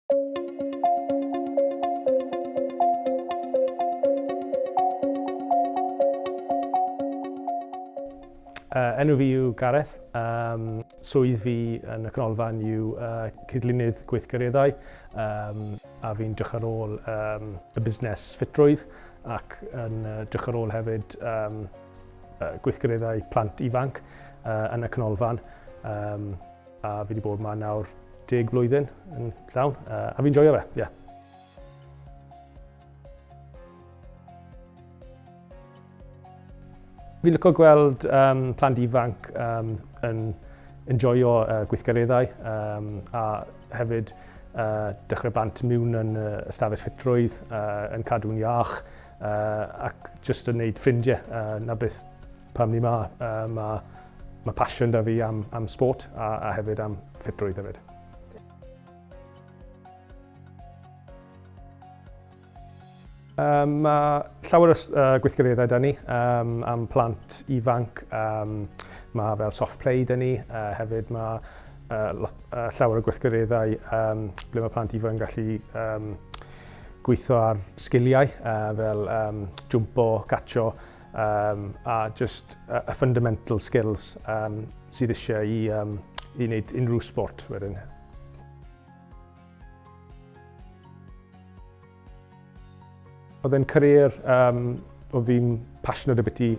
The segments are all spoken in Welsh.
Enw fi yw Gareth. Swydd fi yn y canolfan yw cydlunydd gweithgareddau a fi'n edrych ar ôl y busnes ffitrwydd ac yn edrych ar ôl hefyd gweithgareddau plant ifanc yn y canolfan a fi wedi bod yma nawr 10 blwyddyn yn llawn a fi'n joio fe, ie. Fi'n licio gweld plant ifanc yn enjoyo gweithgareddau a hefyd dechrau bant mewn yn ystafell ffitrwydd, yn cadw'n iach ac jyst yn gwneud ffrindiau. Na beth pam ni yma, mae passion da fi am sport a hefyd am ffitrwydd hefyd. Mae llawer o gweithgareddau da ni am plant ifanc. Mae fel soft play da ni, hefyd mae llawer o gweithgareddau ble mae plant ifanc gallu gweithio ar sgiliau fel jwmpo, catcho a just y fundamental skills sydd eisiau i wneud unrhyw sport wedyn. Oedd e'n career o fi'n passionate abyti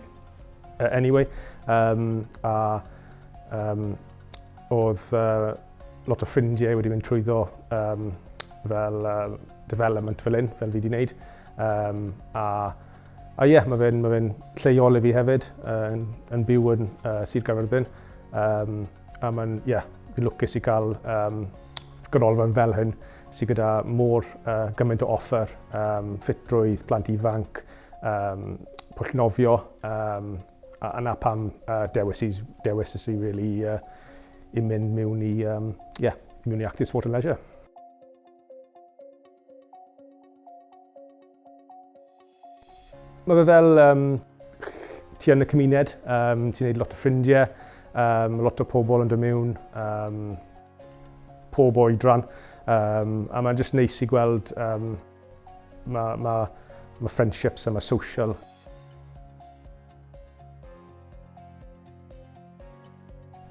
anyway a oedd lot o ffrindiau wedi mynd trwyddo fel development fel un, fel fi wedi wneud. A ie, mae fe'n lleol i fi hefyd yn byw yn Sir Gaerfyrddin. A fi'n lwcus i gael ganolfan fel hyn sydd gyda mor gymaint o offer, ffitrwydd, plant ifanc, pwllnofio, a yna pam dewis i really i mynd mewn i Actif Sport and Leisure. Mae fe fel ti yn y cymuned, ti'n gwneud lot o ffrindiau, lot o pobl yn dod mewn, pob oedran. A mae'n jyst neis i gweld mae friendships a mae social.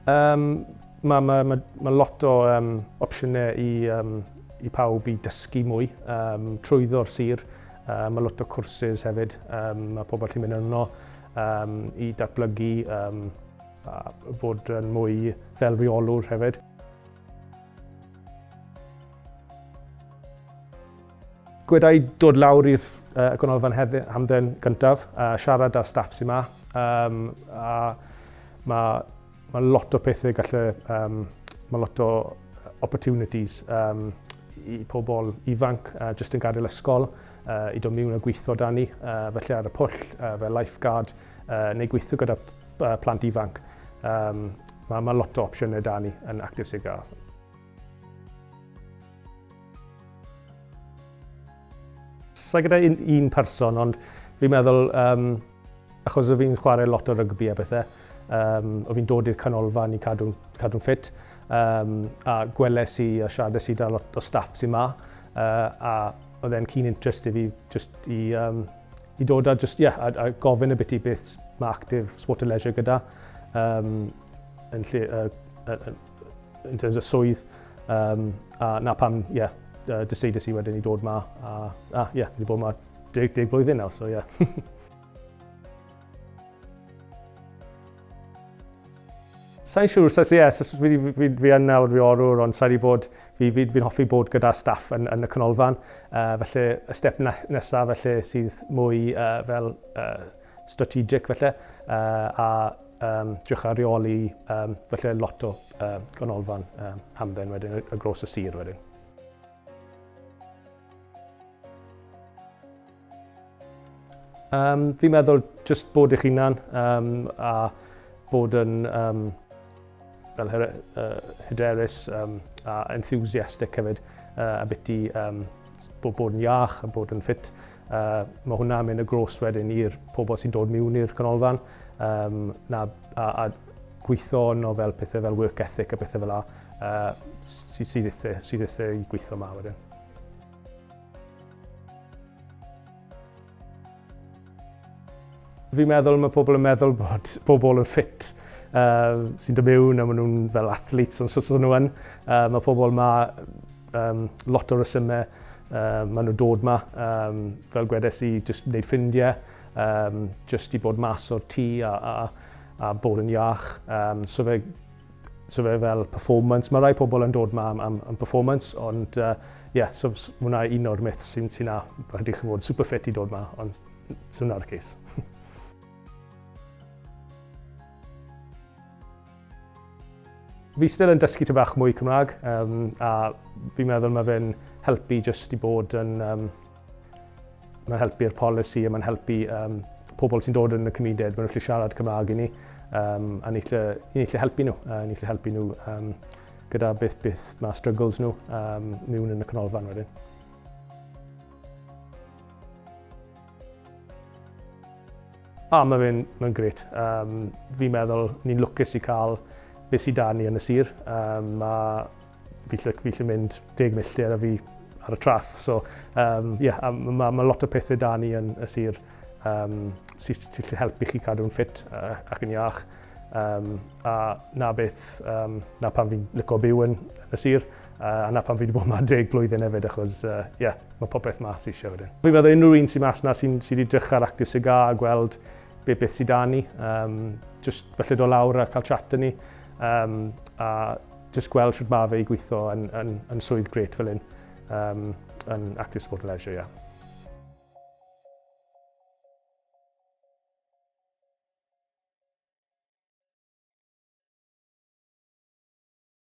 Mae lot o opsiynau i pawb i dysgu mwy trwyddo'r sir. Mae lot o cwrsys hefyd. Mae pobl chi'n mynd yno i datblygu a bod yn mwy fel reolwr hefyd. Gweda i dod lawr i'r ganolfan hamdden gyntaf, siarad â'r staff sy'n yma. Mae lot o pethau mae lot o opportunities i pobl ifanc jyst yn gadael ysgol, i dod mewn a gweithio da ni, felly ar y pwll fel lifeguard neu gweithio gyda plant ifanc. Mae lot o opsiynau da ni yn Actif Sigar. Sa'i gyda un person, ond fi'n meddwl, achos o fi'n chwarae lot o rygbi a bethau, o fi'n dod i'r canolfan i cadw'n ffit, a gweles i a siarades i da lot o staff sy'n yma, a oedd e'n keen interest i fi just i dod a gofyn y bit i beth mae Actif Sport and Leisure gyda, in terms of swydd, a na pam, decidais i wedyn i dod yma, a fi wedi bod yma 10 blwyddyn nawr, so ie. Sa'n siŵr, fi yn nawr reolwr, ond sa'i fi'n hoffi bod gyda staff yn y canolfan. Felly, y step nesaf felly sydd mwy fel strategic felly, a drych ar reoli felly lot o canolfan hamdden wedyn, y gros y sir wedyn. Fi'n meddwl just bod eich hunan a bod yn fel hyderus a enthusiastic hefyd a byti bod yn iach a bod yn ffit. Mae hwnna'n mynd y gros wedyn i'r pobl sy'n dod mewn i'r canolfan a gweithio o fel pethau fel work ethic a pethau fel la sydd eitha i gweithio yma wedyn. Fi'n meddwl mae pobl yn meddwl bod pobl yn ffit sy'n dod mewn a maen nhw'n fel athletes ond sort nhw yn. Mae pobl lot o resymau maen nhw'n dod ma, fel gwedes i, jyst wneud ffrindiau, jyst i bod mas o'r tŷ a bod yn iach. So fe fel performance, mae rai pobl yn dod ma am performance, ond so hwnna un o'r myths sy'n na, rhaid i chi fod super fit i dod ma, ond sy'n na'r ces. Fi still yn dysgu ty bach mwy Cymraeg, a fi'n meddwl mae fe'n helpu jyst i bod yn... mae'n helpu'r polisi a mae'n helpu pobl sy'n dod yn y cymuned, maen nhw'n gallu siarad Cymraeg i ni, a ni'n gallu helpu nhw. Ni'n gallu helpu nhw gyda beth mae struggles nhw mewn yn y canolfan wedyn. Mae fe'n gret. Fi'n meddwl ni'n lwcus i cael beth sydd 'da ni yn y sir. Fi lle mynd 10 milltir a fi ar y trath. So, mae lot o pethau 'da ni yn y sir sy'n lle helpu chi cadw'n ffit ac yn iach. A na pan fi'n licio byw yn y sir, a na pan fi wedi bod yma 10 blwyddyn hefyd, achos mae popeth mas eisiau wedyn. Fi'n meddwl unrhyw un sy'n mas na sy'n edrych ar Actif Cigar a gweld beth sydd 'da ni, jyst felly do lawr a cael chat â ni, a jyst gweld sut mae fe i gweithio yn swydd gret fel hyn yn Actif Sport and Leisure,